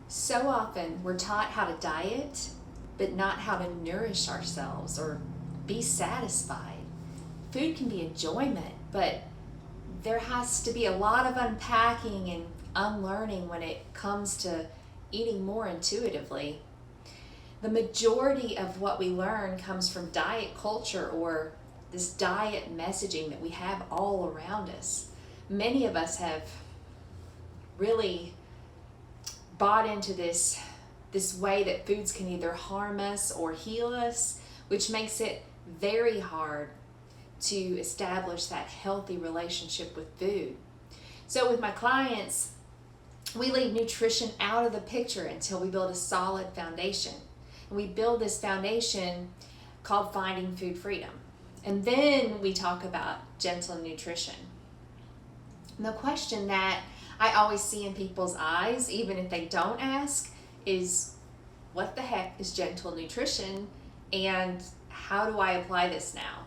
So often we're taught how to diet, but not how to nourish ourselves or be satisfied. Food can be enjoyment, but there has to be a lot of unpacking and unlearning when it comes to eating more intuitively. The majority of what we learn comes from diet culture or this diet messaging that we have all around us. Many of us have really bought into this way that foods can either harm us or heal us, which makes it very hard to establish that healthy relationship with food. So with my clients, we leave nutrition out of the picture until we build a solid foundation. And we build this foundation called finding food freedom. And then we talk about gentle nutrition. And the question that I always see in people's eyes, even if they don't ask, is what the heck is gentle nutrition and how do I apply this now?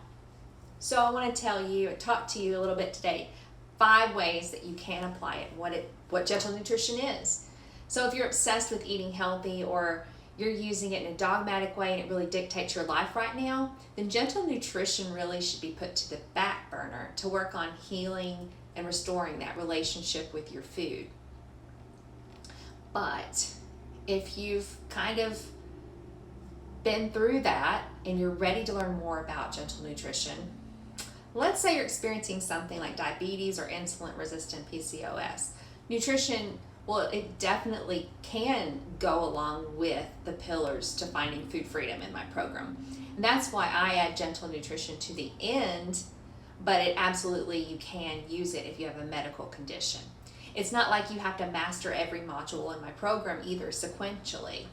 So I want to talk to you a little bit today, 5 ways that you can apply it, what gentle nutrition is. So if you're obsessed with eating healthy or you're using it in a dogmatic way and it really dictates your life right now, then gentle nutrition really should be put to the back burner to work on healing and restoring that relationship with your food. But if you've kind of been through that and you're ready to learn more about gentle nutrition, let's say you're experiencing something like diabetes or insulin resistant PCOS. Nutrition, well, it definitely can go along with the pillars to finding food freedom in my program. And that's why I add gentle nutrition to the end, but you can use it if you have a medical condition. It's not like you have to master every module in my program either sequentially.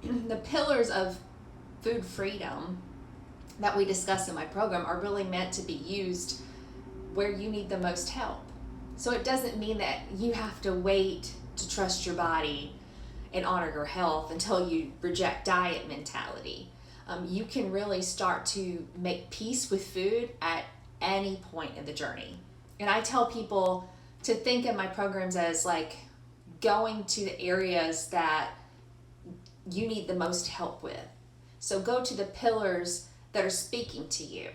The pillars of food freedom that we discuss in my program are really meant to be used where you need the most help. So it doesn't mean that you have to wait to trust your body and honor your health until you reject diet mentality. You can really start to make peace with food at any point in the journey. And I tell people to think of my programs as like going to the areas that you need the most help with. So go to the pillars that are speaking to you.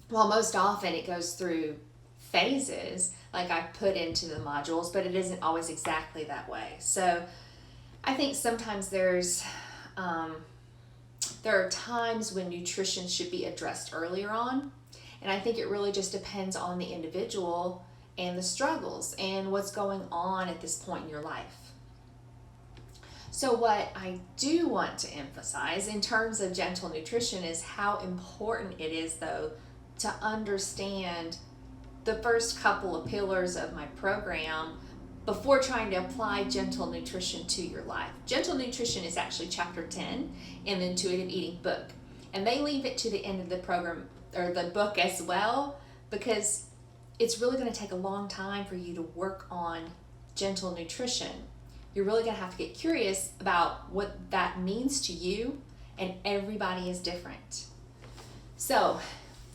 Well, most often it goes through phases like I put into the modules, but it isn't always exactly that way. So I think sometimes there are times when nutrition should be addressed earlier on. And I think it really just depends on the individual and the struggles and what's going on at this point in your life. So what I do want to emphasize in terms of gentle nutrition is how important it is, though, to understand the first couple of pillars of my program before trying to apply gentle nutrition to your life. Gentle nutrition is actually chapter 10 in the Intuitive Eating book. And they leave it to the end of the program or the book as well, because it's really going to take a long time for you to work on gentle nutrition. You're really going to have to get curious about what that means to you, and everybody is different. So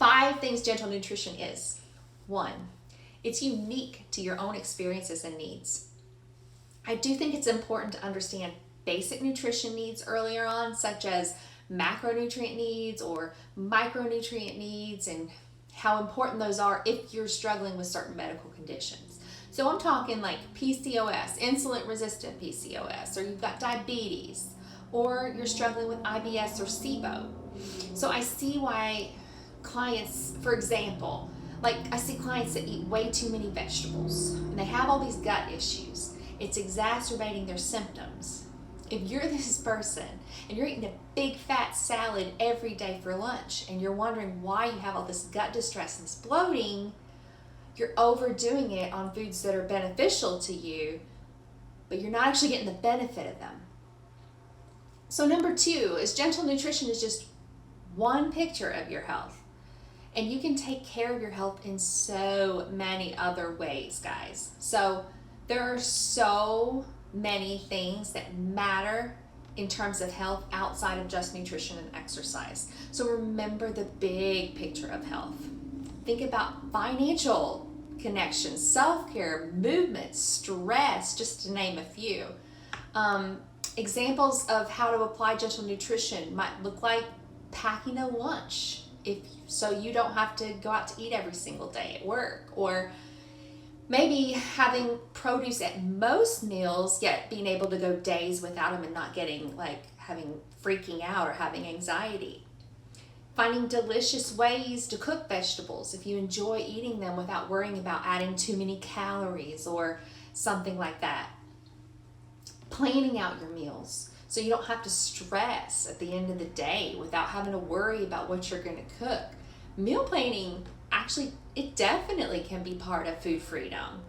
5 things gentle nutrition is. 1, it's unique to your own experiences and needs. I do think it's important to understand basic nutrition needs earlier on, such as macronutrient needs or micronutrient needs, and how important those are if you're struggling with certain medical conditions. So I'm talking like PCOS, insulin resistant PCOS, or you've got diabetes, or you're struggling with IBS or SIBO. So I see why clients, for example, like I see clients that eat way too many vegetables and they have all these gut issues. It's exacerbating their symptoms. If you're this person and you're eating a big fat salad every day for lunch and you're wondering why you have all this gut distress and this bloating, you're overdoing it on foods that are beneficial to you, but you're not actually getting the benefit of them. So number 2 is gentle nutrition is just one picture of your health. And you can take care of your health in so many other ways, guys. So there are so many things that matter in terms of health outside of just nutrition and exercise. So remember the big picture of health. Think about financial connections, self-care, movement, stress, just to name a few. Examples of how to apply gentle nutrition might look like packing a lunch, so you don't have to go out to eat every single day at work, or maybe having produce at most meals, yet being able to go days without them and not getting freaking out or having anxiety. Finding delicious ways to cook vegetables if you enjoy eating them without worrying about adding too many calories or something like that. Planning out your meals so you don't have to stress at the end of the day without having to worry about what you're going to cook. Meal planning, actually, it definitely can be part of food freedom.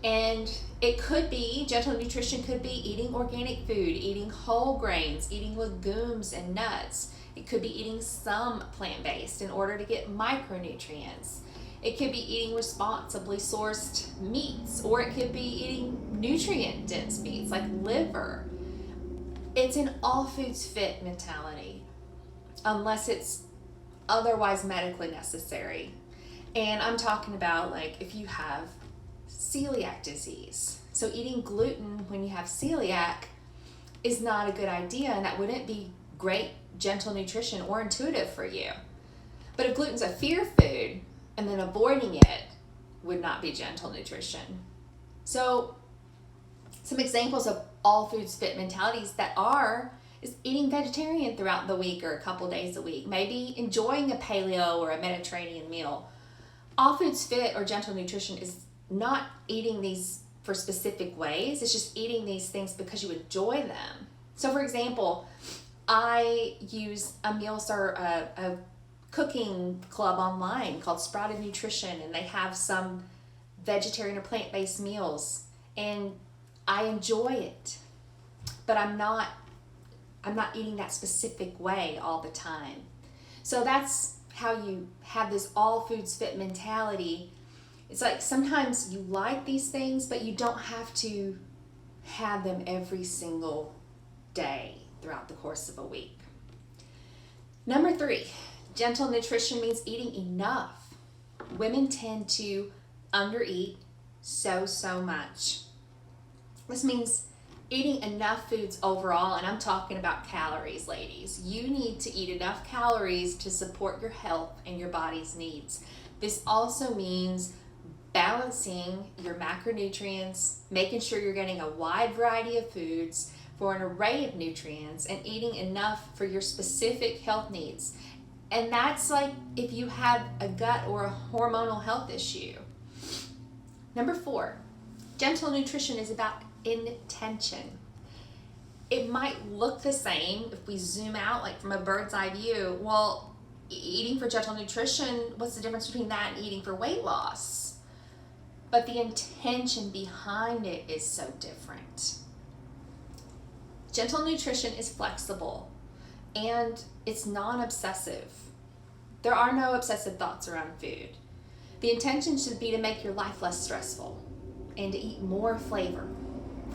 And it could be, gentle nutrition could be eating organic food, eating whole grains, eating legumes and nuts. It could be eating some plant-based in order to get micronutrients. It could be eating responsibly sourced meats, or it could be eating nutrient-dense meats like liver. It's an all foods fit mentality, unless it's otherwise medically necessary. And I'm talking about like if you have celiac disease. So eating gluten when you have celiac is not a good idea, and that wouldn't be great gentle nutrition or intuitive for you. But if gluten's a fear food, and then avoiding it would not be gentle nutrition. So some examples of all foods fit mentalities is eating vegetarian throughout the week or a couple days a week, maybe enjoying a paleo or a Mediterranean meal. All foods fit or gentle nutrition is not eating these for specific ways, it's just eating these things because you enjoy them. So for example, I use a cooking club online called Sprouted Nutrition, and they have some vegetarian or plant-based meals, and I enjoy it, but I'm not eating that specific way all the time. So that's how you have this all foods fit mentality. It's like sometimes you like these things, but you don't have to have them every single day throughout the course of a week. Number 3, gentle nutrition means eating enough. Women tend to undereat so much. This means eating enough foods overall, and I'm talking about calories, ladies. You need to eat enough calories to support your health and your body's needs. This also means balancing your macronutrients, making sure you're getting a wide variety of foods for an array of nutrients, and eating enough for your specific health needs. And that's like if you have a gut or a hormonal health issue. Number 4, gentle nutrition is about intention. It might look the same if we zoom out like from a bird's eye view. Well, eating for gentle nutrition, what's the difference between that and eating for weight loss? But the intention behind it is so different. Gentle nutrition is flexible and it's non-obsessive. There are no obsessive thoughts around food. The intention should be to make your life less stressful and to eat more flavor.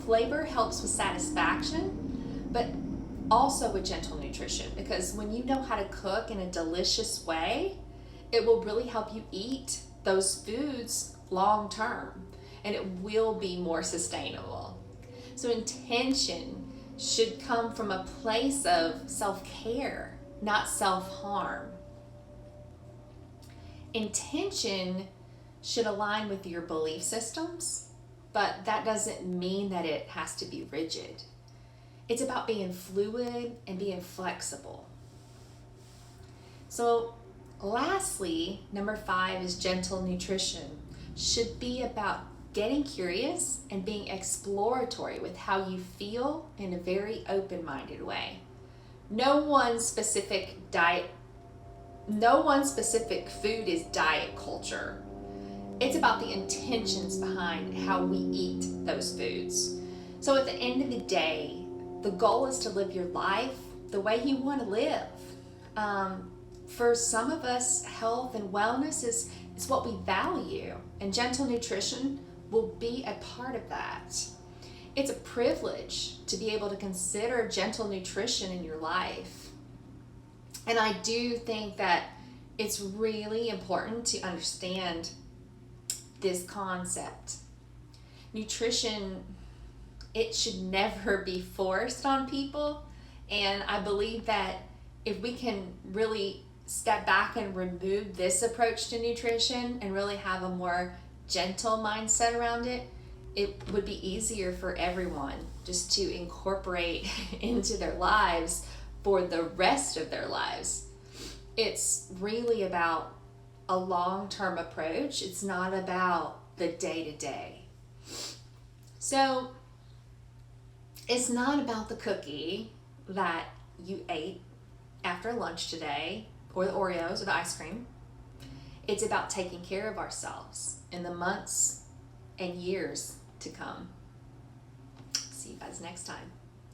Flavor helps with satisfaction, but also with gentle nutrition, because when you know how to cook in a delicious way, it will really help you eat those foods long term, and it will be more sustainable. So intention should come from a place of self-care, not self-harm. Intention should align with your belief systems, but that doesn't mean that it has to be rigid. It's about being fluid and being flexible. So lastly, number 5 is gentle nutrition. Should be about getting curious and being exploratory with how you feel in a very open-minded way. No one specific food is diet culture. It's about the intentions behind how we eat those foods. So at the end of the day, the goal is to live your life the way you want to live. For some of us, health and wellness is what we value, and gentle nutrition will be a part of that. It's a privilege to be able to consider gentle nutrition in your life. And I do think that it's really important to understand this concept. Nutrition it should never be forced on people. And I believe that if we can really step back and remove this approach to nutrition and really have a more gentle mindset around it, it would be easier for everyone just to incorporate into their lives for the rest of their lives. It's really about a long-term approach. It's not about the day-to-day. So it's not about the cookie that you ate after lunch today, or the Oreos or the ice cream. It's about taking care of ourselves in the months and years to come. See you guys next time.